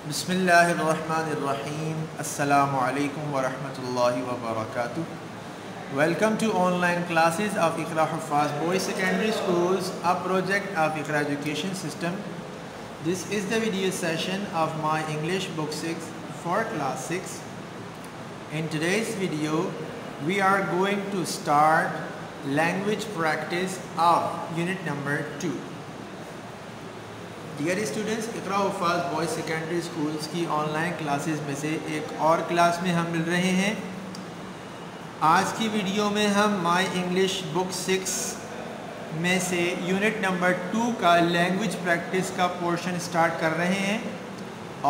बिस्मिल्लाहिर्रहमानिर्रहीम अस्सलामु अलैकुम वरहमतुल्लाहि वबरकातुह। Welcome to online classes of Iqra Huffaz Boys Secondary Schools, a project of Iqra Education System. This is the video session of my English Book 6 for Class 6. In today's video, we are going to start language practice of unit number 2. Dear students, Iqra Huffaz boys secondary schools की online classes में से एक और class में हम मिल रहे हैं। आज की वीडियो में हम माय इंग्लिश बुक 6 में से यूनिट नंबर 2 का लैंग्वेज प्रैक्टिस का पोर्शन स्टार्ट कर रहे हैं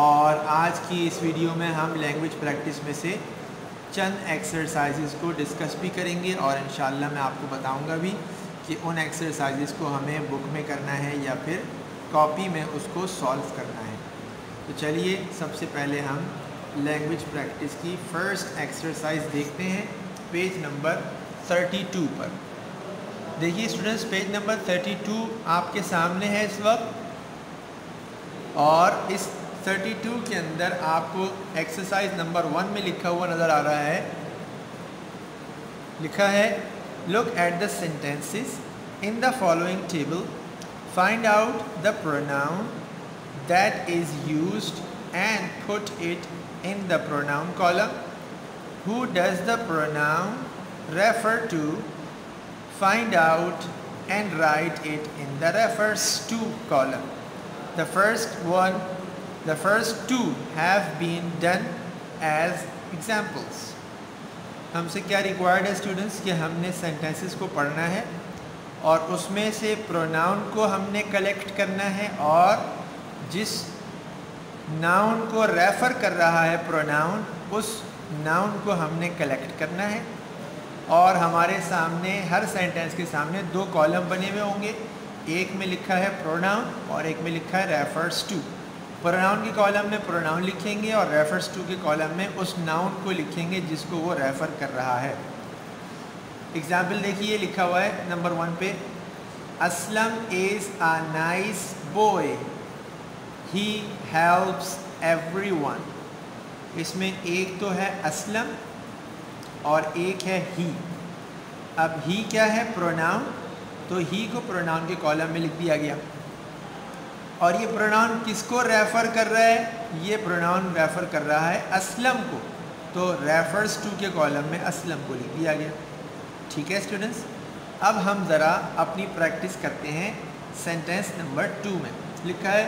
और आज की इस वीडियो में हम लैंग्वेज प्रैक्टिस में से चंद एक्सरसाइजेस को डिस्कस भी करेंगे और इंशाल्लाह मैं आपको बताऊंगा भी कि उन एक्सरसाइजेस को हमें बुक में करना है या फिर कॉपी में उसको सॉल्व करना है। तो चलिए सबसे पहले हम लैंग्वेज प्रैक्टिस की फ़र्स्ट एक्सरसाइज देखते हैं पेज नंबर 32 पर। देखिए स्टूडेंट्स, पेज नंबर 32 आपके सामने है इस वक्त और इस 32 के अंदर आपको एक्सरसाइज नंबर 1 में लिखा हुआ नज़र आ रहा है। लिखा है, look at the sentences in the following table, find out the pronoun that is used and put it in the pronoun column. Who does the pronoun refer to? Find out and write it in the refers to column. The first two have been done as examples. हमसे क्या required है students कि हमने sentences को पढ़ना है और उसमें से प्रोनाउन को हमने कलेक्ट करना है और जिस नाउन को रेफ़र कर रहा है प्रोनाउन, उस नाउन को हमने कलेक्ट करना है। और हमारे सामने हर सेंटेंस के सामने 2 कॉलम बने हुए होंगे, एक में लिखा है प्रोनाउन और एक में लिखा है रेफर्स टू। प्रोनाउन के कॉलम में प्रोनाउन लिखेंगे और रेफर्स टू के कॉलम में उस नाउन को लिखेंगे जिसको वो रेफ़र कर रहा है। एग्जाम्पल देखिए, लिखा हुआ है नंबर 1 पे, Aslam is a nice boy, he helps everyone. इसमें एक तो है असलम और एक है ही। अब ही क्या है? प्रोनाउन। तो ही को प्रोनाउन के कॉलम में लिख दिया गया और ये प्रोनाउन किसको रेफ़र कर रहा है? ये प्रोनाउन रेफ़र कर रहा है असलम को, तो रेफर्स टू के कॉलम में असलम को लिख दिया गया। ठीक है स्टूडेंट्स, अब हम ज़रा अपनी प्रैक्टिस करते हैं। सेंटेंस नंबर 2 में लिखा है,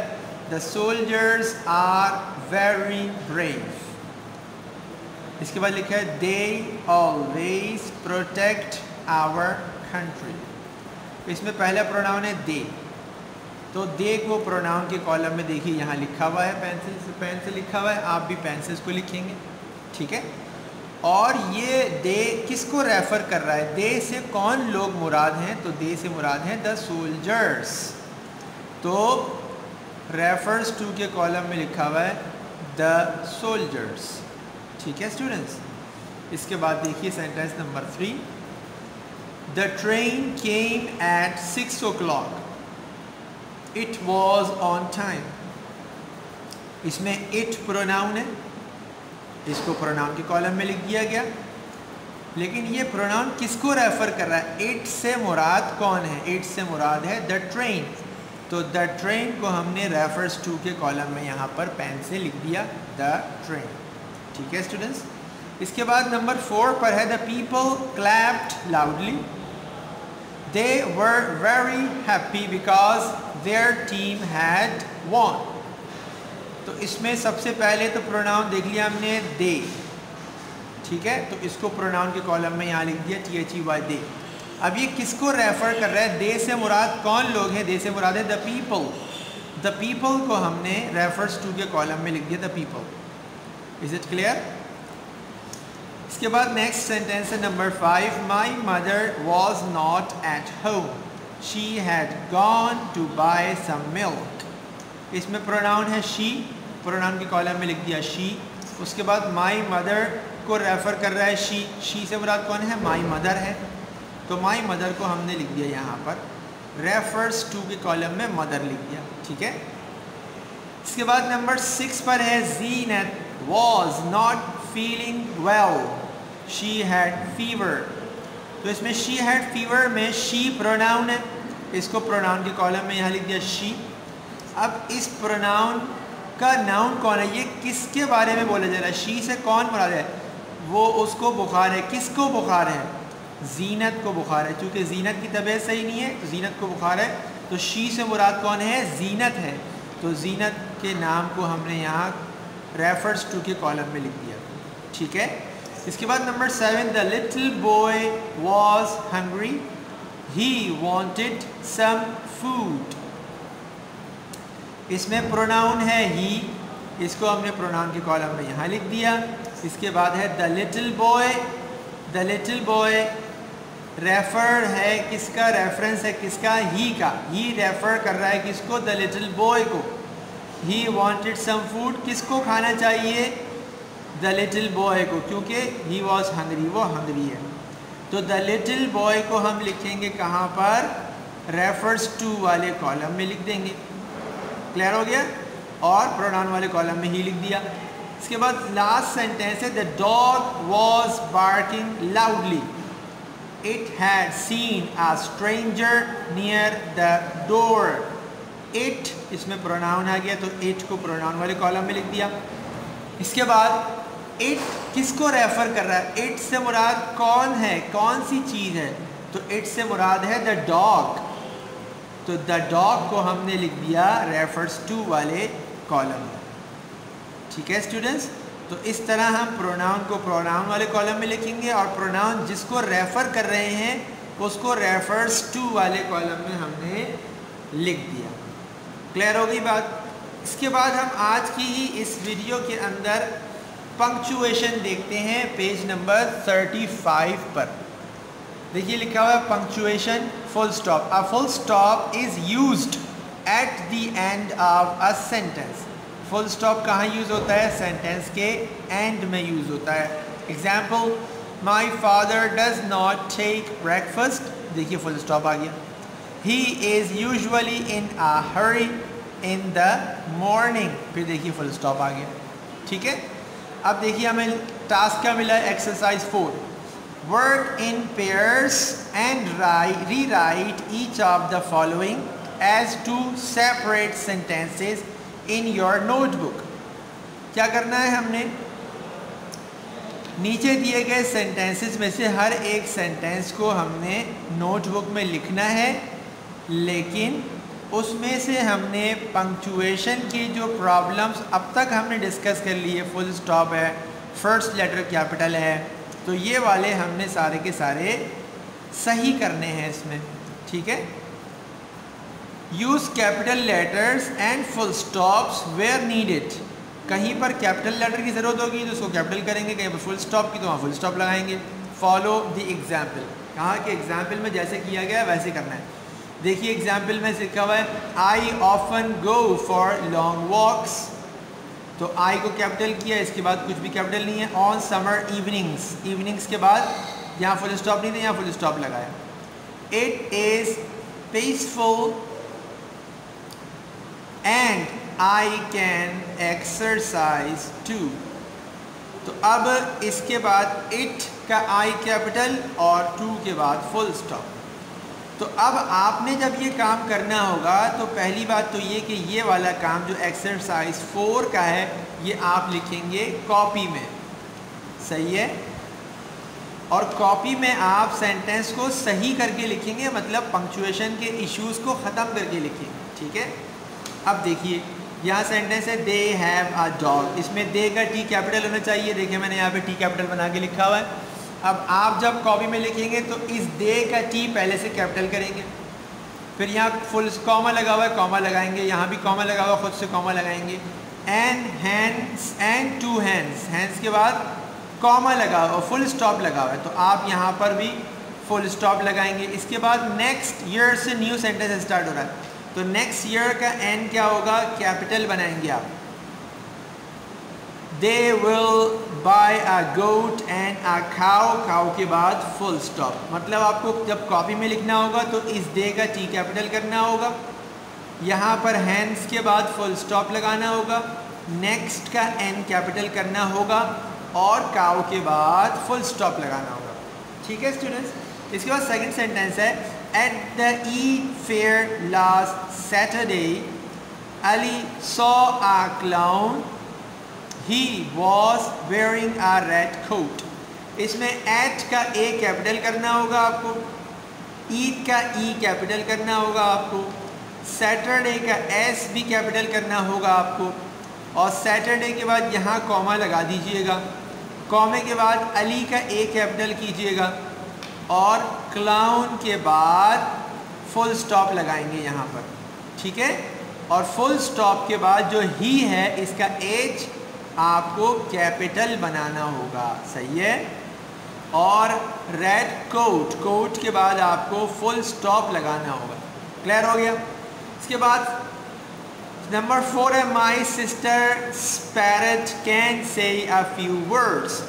the soldiers are very brave. इसके बाद लिखा है, they always protect our country. इसमें पहला प्रोनाउन है दे, तो दे को प्रोनाउन के कॉलम में देखिए यहाँ लिखा हुआ है, पेन से लिखा हुआ है, आप भी पेन से इसको लिखेंगे। ठीक है, और ये दे किसको रेफ़र कर रहा है? दे से कौन लोग मुराद हैं? तो दे से मुराद हैं द सोल्जर्स। तो रेफर्स टू के कॉलम में लिखा हुआ है द सोल्जर्स। ठीक है स्टूडेंट्स, इसके बाद देखिए sentence number 3, the train came at 6 o'clock, it was on time. इसमें इट प्रोनाउन है, इसको प्रोनाउन के कॉलम में लिख दिया गया, लेकिन ये प्रोनाउन किसको रेफ़र कर रहा है? इट से मुराद कौन है? इट से मुराद है द ट्रेन। तो द ट्रेन को हमने रेफर्स टू के कॉलम में यहाँ पर पेन से लिख दिया द ट्रेन। ठीक है स्टूडेंट्स, इसके बाद नंबर 4 पर है, the people clapped loudly, they were very happy because their team had won. तो इसमें सबसे पहले तो प्रोनाउन देख लिया हमने दे। ठीक है, तो इसको प्रोनाउन के कॉलम में यहाँ लिख दिया THEY दे। अब ये किसको रेफ़र कर रहा है? दे से मुराद कौन लोग हैं? दे से मुराद है द पीपल। द पीपल को हमने रेफर्स टू के कॉलम में लिख दिया the people. Is it clear? इसके बाद नेक्स्ट सेंटेंस है number 5, my mother was not at home, she had gone to buy some milk. इसमें प्रोनाउन है शी, प्रोनाउन के कॉलम में लिख दिया शी। उसके बाद माई मदर को रेफ़र कर रहा है शी से मुराद कौन है? माई मदर है, तो माई मदर को हमने लिख दिया यहाँ पर रेफर्स टू के कॉलम में मदर लिख दिया। ठीक है, इसके बाद नंबर 6 पर है ज़ीनत was not feeling well, she had fever। तो इसमें she had fever में she प्रोनाउन है, इसको प्रोनाउन के कॉलम में यहाँ लिख दिया she। अब इस प्रोनाउन का नाउन कौन है, ये किसके बारे में बोला जा रहा है, she से कौन मुराद है, वो उसको बुखार है। किसको बुखार है, ज़ीनत को बुखार है। चूँकि ज़ीनत की तबीयत सही नहीं है तो ज़ीनत को बुखार है, तो शी से मुराद कौन है, ज़ीनत है। तो ज़ीनत के नाम को हमने यहाँ रेफर्स टू के कॉलम में लिख दिया, ठीक है। इसके बाद number 7, the little boy was hungry, he wanted some food. इसमें प्रोनाउन है ही, इसको हमने प्रोनाउन के कॉलम में यहाँ लिख दिया। इसके बाद है the little boy, the little boy refer है किसका, रेफरेंस है किसका, ही का। ही रेफर कर रहा है किसको, द लिटिल बॉय को। ही वांटेड सम फूड, किसको खाना चाहिए, द लिटिल बॉय को, क्योंकि ही वॉज हंग्री, वो हंग्री है। तो द लिटिल बॉय को हम लिखेंगे कहाँ पर, रेफर्स टू वाले कॉलम में लिख देंगे। क्लियर हो गया, और प्रोनाउन वाले कॉलम में ही लिख दिया। इसके बाद लास्ट सेंटेंस है the dog was barking loudly, it had seen a stranger near the door. It, इसमें प्रोनाउन आ गया तो इट को प्रोनाउन वाले कॉलम में लिख दिया। इसके बाद इट किसको रेफर कर रहा है, इट से मुराद कौन है, कौन सी चीज़ है, तो इट से मुराद है द डॉग। तो द डॉग को हमने लिख दिया रेफर्स टू वाले कॉलम में, ठीक है स्टूडेंट्स। तो इस तरह हम प्रोनाउन को प्रोनाउन वाले कॉलम में लिखेंगे और प्रोनाउन जिसको रेफ़र कर रहे हैं उसको रेफर्स टू वाले कॉलम में हमने लिख दिया। क्लियर हो गई बात। इसके बाद हम आज की ही इस वीडियो के अंदर पंक्चुएशन देखते हैं, पेज नंबर 35 पर। देखिए लिखा हुआ है punctuation, full stop. A full stop is used at the end of a sentence. Full stop कहाँ यूज़ होता है, सेंटेंस के एंड में यूज़ होता है। Example, my father does not take breakfast, देखिए फुल स्टॉप आ गया। He is usually in a hurry in the morning, फिर देखिए फुल स्टॉप आ गया, ठीक है। अब देखिए हमें टास्क क्या मिला है, exercise 4, work in pairs and rewrite each of the following as two separate sentences in your notebook. क्या करना है, हमने नीचे दिए गए सेंटेंसेस में से हर एक सेंटेंस को हमने नोटबुक में लिखना है, लेकिन उसमें से हमने पंक्चुएशन की जो प्रॉब्लम्स अब तक हमने डिस्कस कर लिए, फुल स्टॉप है, फर्स्ट लेटर कैपिटल है, तो ये वाले हमने सारे के सारे सही करने हैं इसमें, ठीक है। Use capital letters and full stops where needed. कहीं पर कैपिटल लेटर की ज़रूरत होगी तो उसको कैपिटल करेंगे, कहीं पर फुल स्टॉप की तो वहाँ फुल स्टॉप लगाएंगे। फॉलो द एग्जाम्पल, कहाँ के एग्जाम्पल में जैसे किया गया है वैसे करना है। देखिए एग्जाम्पल में लिखा हुआ है I often go for long walks, तो आई को कैपिटल किया, इसके बाद कुछ भी कैपिटल नहीं है। ऑन समर इवनिंग्स, इवनिंग्स के बाद यहाँ फुल स्टॉप नहीं था, यहाँ फुल स्टॉप लगाया। It is peaceful and I can exercise too, तो अब इसके बाद इट का आई कैपिटल और टू के बाद फुल स्टॉप। तो अब आपने जब ये काम करना होगा तो पहली बात तो ये कि ये वाला काम जो एक्सरसाइज 4 का है ये आप लिखेंगे कॉपी में, सही है। और कॉपी में आप सेंटेंस को सही करके लिखेंगे, मतलब पंक्चुएशन के इश्यूज़ को ख़त्म करके लिखेंगे, ठीक है। अब देखिए यहाँ सेंटेंस है दे हैव अ डॉग, इसमें दे का टी कैपिटल होना चाहिए, देखिए मैंने यहाँ पे टी कैपिटल बना के लिखा हुआ है। अब आप जब कॉपी में लिखेंगे तो इस दे का टी पहले से कैपिटल करेंगे, फिर यहाँ फुल कॉमा लगा हुआ है कॉमा लगाएंगे, यहाँ भी कॉमा लगा हुआ खुद से कॉमा लगाएंगे। And hands and two hands, hands के बाद कॉमा लगा हुआ फुल स्टॉप लगा हुआ है, तो आप यहाँ पर भी फुल स्टॉप लगाएंगे। इसके बाद नेक्स्ट ईयर से न्यू सेंटेंस स्टार्ट हो रहा है, तो नेक्स्ट ईयर का एन क्या होगा, कैपिटल बनाएंगे आप। They will buy a goat and a cow, cow के बाद फुल स्टॉप। मतलब आपको जब कॉपी में लिखना होगा तो इस दे का टी कैपिटल करना होगा, यहाँ पर हैंड्स के बाद फुल स्टॉप लगाना होगा, नेक्स्ट का एन कैपिटल करना होगा और काउ के बाद फुल स्टॉप लगाना होगा। ठीक है स्टूडेंट्स। इसके बाद सेकंड सेंटेंस है, at the Eid fair last Saturday Ali saw a clown he was wearing a red coat. इसमें एट का ए कैपिटल करना होगा आपको, ईद का ई कैपिटल करना होगा आपको, सैटरडे का एस भी कैपिटल करना होगा आपको, और सैटरडे के बाद यहाँ कॉमा लगा दीजिएगा, कॉमे के बाद अली का ए कैपिटल कीजिएगा और क्लाउन के बाद फुल स्टॉप लगाएंगे यहाँ पर। ठीक है, और फुल स्टॉप के बाद जो ही है इसका एच आपको कैपिटल बनाना होगा। सही है। और रेड कोट, कोट के बाद आपको फुल स्टॉप लगाना होगा। क्लियर हो गया। इसके बाद नंबर 4 है, my sister स्पैरेट can say a few words.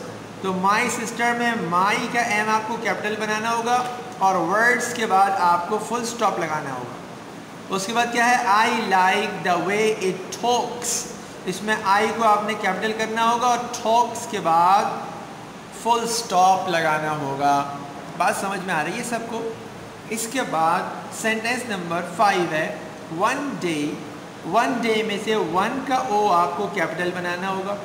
तो माई सिस्टर में माई का एम आपको कैपिटल बनाना होगा और वर्ड्स के बाद आपको फुल स्टॉप लगाना होगा। उसके बाद क्या है, I like the way it talks. इसमें आई को आपने कैपिटल करना होगा और टॉक्स के बाद फुल स्टॉप लगाना होगा। बात समझ में आ रही है सबको। इसके बाद सेंटेंस नंबर 5 है, वन डे। वन डे में से वन का ओ आपको कैपिटल बनाना होगा।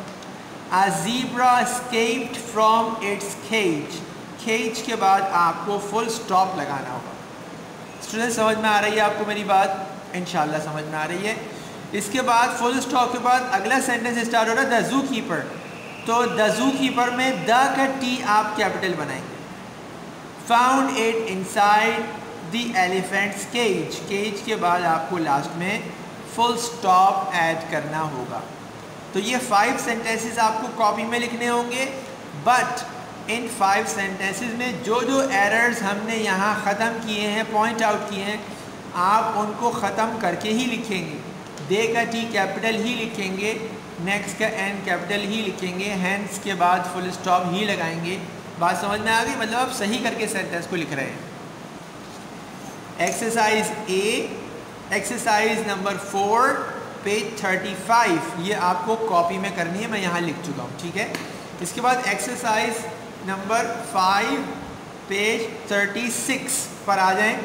A zebra escaped from its cage। Cage के बाद आपको फुल स्टॉप लगाना होगा। स्टूडेंट समझ में आ रही है आपको मेरी बात? इंशाल्लाह समझ में आ रही है। इसके बाद फुल स्टॉप के बाद अगला सेंटेंस स्टार्ट हो रहा है, द जू कीपर। तो द जू कीपर में द का टी आप कैपिटल बनाएंगे। Found it inside the elephant's cage. Cage के बाद आपको लास्ट में फुल स्टॉप ऐड करना होगा। तो ये 5 सेंटेंसेस आपको कॉपी में लिखने होंगे, बट इन 5 सेंटेंसेस में जो जो एरर्स हमने यहाँ ख़त्म किए हैं, पॉइंट आउट किए हैं, आप उनको ख़त्म करके ही लिखेंगे। दे का टी कैपिटल ही लिखेंगे, नेक्स्ट का एन कैपिटल ही लिखेंगे, हैंड्स के बाद फुल स्टॉप ही लगाएंगे। बात समझ में आ गई? मतलब आप सही करके सेंटेंस को लिख रहे हैं। एक्सरसाइज ए, एक्सरसाइज नंबर 4 पेज 35, ये आपको कॉपी में करनी है, मैं यहाँ लिख चुका हूँ। ठीक है। इसके बाद एक्सरसाइज नंबर 5 पेज 36 पर आ जाएं।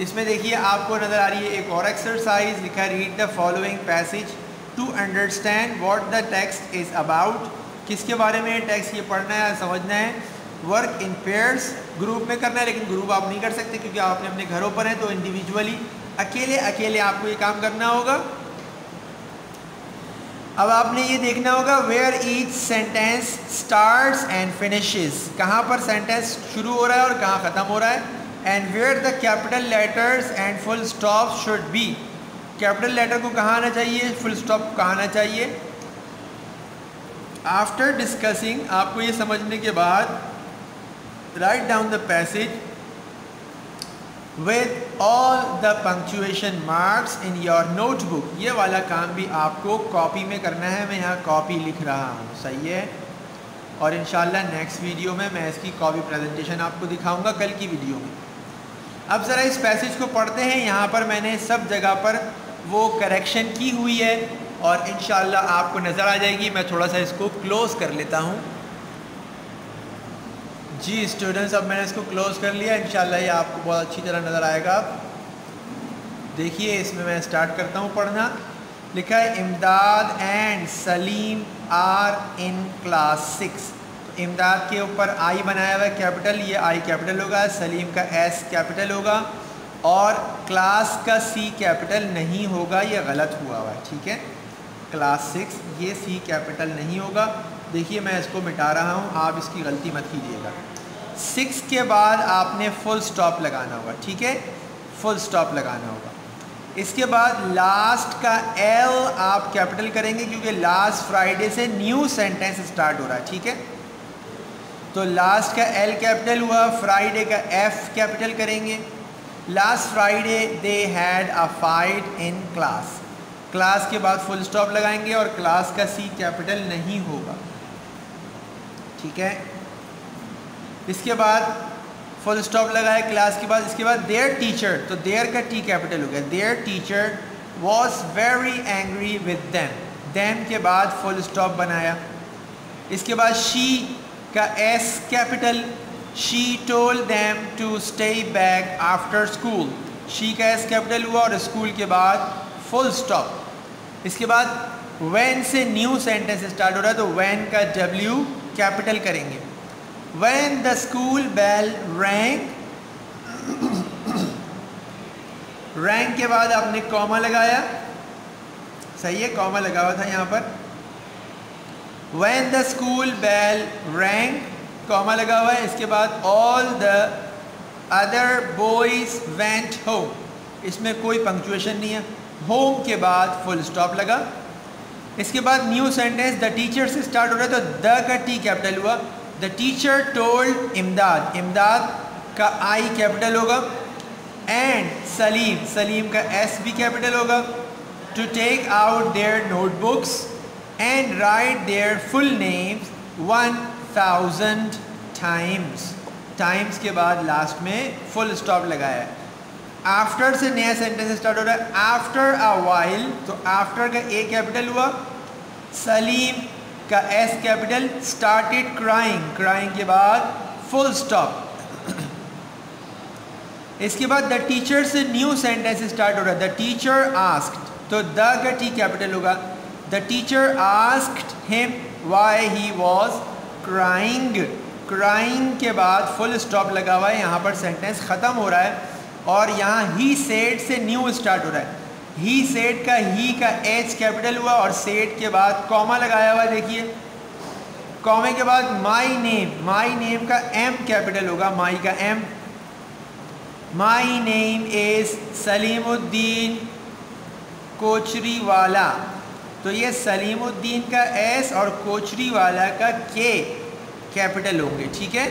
इसमें देखिए आपको नज़र आ रही है एक और एक्सरसाइज, लिखा है read the following passage to understand what the text is about. किसके बारे में टेक्स्ट ये पढ़ना है, समझना है। वर्क इन पेयर्स, ग्रुप में करना है, लेकिन ग्रुप आप नहीं कर सकते क्योंकि आप अपने घरों पर हैं, तो इंडिविजुअली अकेले अकेले आपको ये काम करना होगा। अब आपने ये देखना होगा where each sentence starts and finishes, कहाँ पर सेंटेंस शुरू हो रहा है और कहाँ ख़त्म हो रहा है, and where the capital letters and full stop should be. Capital letter को कहाँ आना चाहिए, फुल स्टॉप कहाँ आना चाहिए। आफ्टर डिस्कसिंग, आपको ये समझने के बाद write down the passage with all the punctuation marks in your notebook। ये वाला काम भी आपको कॉपी में करना है, मैं यहाँ कॉपी लिख रहा हूँ। सही है। और इंशाल्लाह नेक्स्ट वीडियो में मैं इसकी कॉपी प्रेजेंटेशन आपको दिखाऊंगा, कल की वीडियो में। अब ज़रा इस पैसेज को पढ़ते हैं। यहाँ पर मैंने सब जगह पर वो करेक्शन की हुई है और इंशाल्लाह आपको नज़र आ जाएगी। मैं थोड़ा सा इसको क्लोज़ कर लेता हूँ। जी स्टूडेंट्स, अब मैंने इसको क्लोज़ कर लिया। इंशाल्लाह ये आपको बहुत अच्छी तरह नज़र आएगा। देखिए इसमें मैं स्टार्ट करता हूँ पढ़ना। लिखा है Imdad and Salim are in class 6। तो इमदाद के ऊपर आई बनाया हुआ है कैपिटल, ये आई कैपिटल होगा, सलीम का एस कैपिटल होगा और क्लास का सी कैपिटल नहीं होगा, ये गलत हुआ है। ठीक है, क्लास 6 ये सी कैपिटल नहीं होगा। देखिए मैं इसको मिटा रहा हूँ, आप इसकी गलती मत कीजिएगा। 6 के बाद आपने फुल स्टॉप लगाना होगा। ठीक है, फुल स्टॉप लगाना होगा। इसके बाद लास्ट का एल आप कैपिटल करेंगे क्योंकि लास्ट फ्राइडे से न्यू सेंटेंस स्टार्ट हो रहा है। ठीक है, तो लास्ट का एल कैपिटल हुआ, फ्राइडे का एफ कैपिटल करेंगे। Last Friday they had a fight in class, class के बाद फुल स्टॉप लगाएंगे और क्लास का सी कैपिटल नहीं होगा। ठीक है, इसके बाद फुल स्टॉप लगाया क्लास के बाद। इसके बाद देयर टीचर, तो देयर का टी कैपिटल हो गया, their teacher was very angry with them के बाद फुल स्टॉप बनाया। इसके बाद शी का S capital, she told them to stay back after school, she का एस कैपिटल हुआ और स्कूल के बाद फुल स्टॉप। इसके बाद व्हेन से न्यू सेंटेंस स्टार्ट हो रहा है तो व्हेन का डब्ल्यू कैपिटल करेंगे। When the school bell rang, rang के बाद आपने कॉमा लगाया, सही है, कॉमा लगा हुआ था यहाँ पर। When the school bell rang, comma लगा हुआ है। इसके बाद all the other boys went home, इसमें कोई पंक्चुएशन नहीं है, होम के बाद फुल स्टॉप लगा। इसके बाद न्यू सेंटेंस द टीचर से स्टार्ट हो रहा है तो द का टी कैपिटल हुआ। The teacher told Imdad, Imdad का आई कैपिटल होगा। एंड सलीम, सलीम का एस भी कैपिटल होगा। To take out their notebooks and write their full names 1000 times, times के बाद लास्ट में फुल स्टॉप लगाया है। आफ्टर से नया सेंटेंस स्टार्ट हो रहा है, आफ्टर अ वाइल, तो आफ्टर का ए कैपिटल हुआ। सलीम का S capital. Started crying, crying के बाद फुल स्टॉप। इसके बाद द टीचर से न्यू सेंटेंस स्टार्ट हो रहा है, द टीचर आस्क्ड, तो द का टी कैपिटल होगा। The teacher asked him why he was crying, crying के बाद फुल स्टॉप लगा हुआ है, यहाँ पर सेंटेंस ख़त्म हो रहा है। और यहाँ ही सेड से न्यू स्टार्ट हो रहा है, ही सेड का ही का एच कैपिटल हुआ और सेड के बाद कॉमा लगाया हुआ है, देखिए कॉमे के बाद माई नेम, माई नेम का एम कैपिटल होगा, माई का M. My name is Salimuddin कोचरी वाला, तो ये सलीमुद्दीन का एस और कोचरी वाला का के कैपिटल होंगे, ठीक है।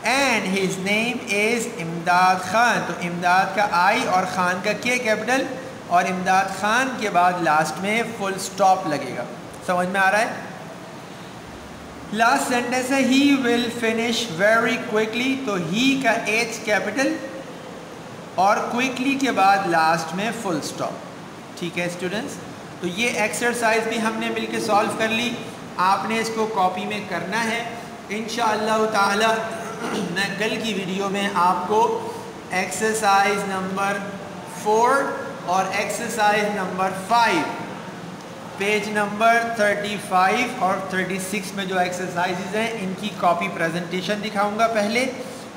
एंड हिज नेम इज़ इमदाद खान, तो इमदाद का आई और ख़ान का के कैपिटल और इमदाद खान के बाद लास्ट में फुल स्टॉप लगेगा। समझ में आ रहा है। लास्ट सेंटेंस है he will finish very quickly, तो ही का एच कैपिटल और क्विकली के बाद लास्ट में फुल स्टॉप, ठीक है स्टूडेंट्स। तो ये एक्सरसाइज भी हमने मिलके सॉल्व कर ली, आपने इसको कॉपी में करना है इंशाअल्लाह ताला। मैं कल की वीडियो में आपको एक्सरसाइज नंबर 4 और एक्सरसाइज नंबर 5 पेज नंबर 35 और 36 में जो एक्सरसाइजेज हैं इनकी कॉपी प्रेजेंटेशन दिखाऊंगा पहले,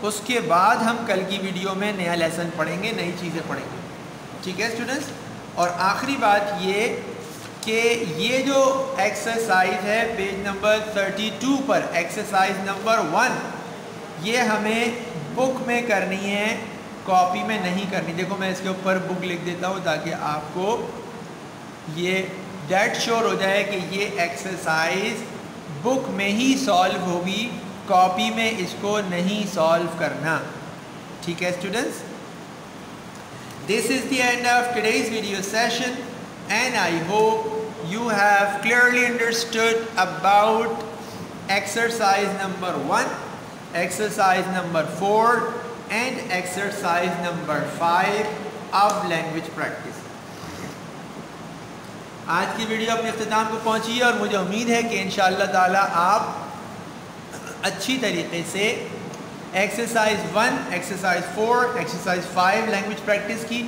उसके बाद हम कल की वीडियो में नया लेसन पढ़ेंगे, नई चीज़ें पढ़ेंगे, ठीक है स्टूडेंट्स। और आखिरी बात ये कि ये जो एक्सरसाइज है पेज नंबर 32 पर एक्सरसाइज नंबर 1, ये हमें बुक में करनी है, कॉपी में नहीं करनी। देखो मैं इसके ऊपर बुक लिख देता हूँ ताकि आपको ये डेट श्योर हो जाए कि ये एक्सरसाइज बुक में ही सॉल्व होगी, कॉपी में इसको नहीं सॉल्व करना, ठीक है students. This is the end of today's video session and I hope you have clearly understood about exercise number 1, exercise number 4 and exercise number 5 of language practice। आज की वीडियो अपने इख्तिताम को पहुंची है और मुझे उम्मीद है कि इंशाअल्लाह ताला आप अच्छी तरीके से exercise 1, exercise 4, exercise 5 language practice की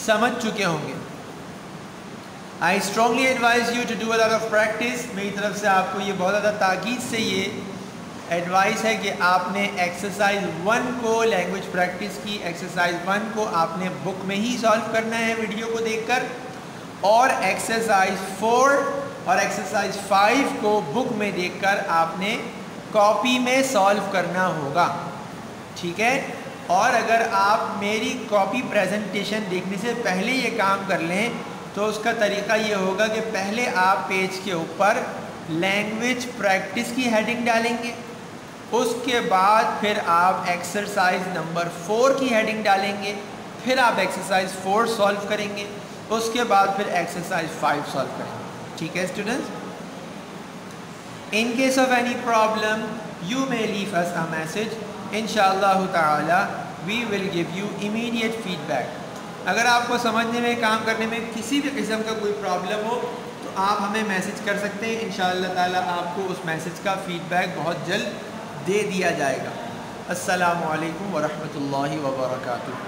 समझ चुके होंगे। I strongly advise you to do a lot of practice। मेरी तरफ से आपको ये बहुत ज़्यादा ताकीद से ये एडवाइस है कि आपने एक्सरसाइज 1 को लैंग्वेज प्रैक्टिस की, एक्सरसाइज 1 को आपने बुक में ही सॉल्व करना है वीडियो को देखकर, और एक्सरसाइज 4 और एक्सरसाइज 5 को बुक में देखकर आपने कॉपी में सॉल्व करना होगा, ठीक है। और अगर आप मेरी कॉपी प्रेजेंटेशन देखने से पहले ये काम कर लें तो उसका तरीका ये होगा कि पहले आप पेज के ऊपर लैंग्वेज प्रैक्टिस की हेडिंग डालेंगे, उसके बाद फिर आप एक्सरसाइज नंबर 4 की हेडिंग डालेंगे, फिर आप एक्सरसाइज 4 सॉल्व करेंगे, उसके बाद फिर एक्सरसाइज 5 सॉल्व करेंगे, ठीक है students. In case of any problem you may leave us a message इंशाअल्लाह ताला we will give you immediate feedback. अगर आपको समझने में, काम करने में किसी भी किस्म का कोई प्रॉब्लम हो तो आप हमें मैसेज कर सकते हैं। इंशाअल्लाह ताला आपको उस मैसेज का फ़ीडबैक बहुत जल्द दे दिया जाएगा। अस्सलामु अलैकुम व रहमतुल्लाहि व बरकातुहू।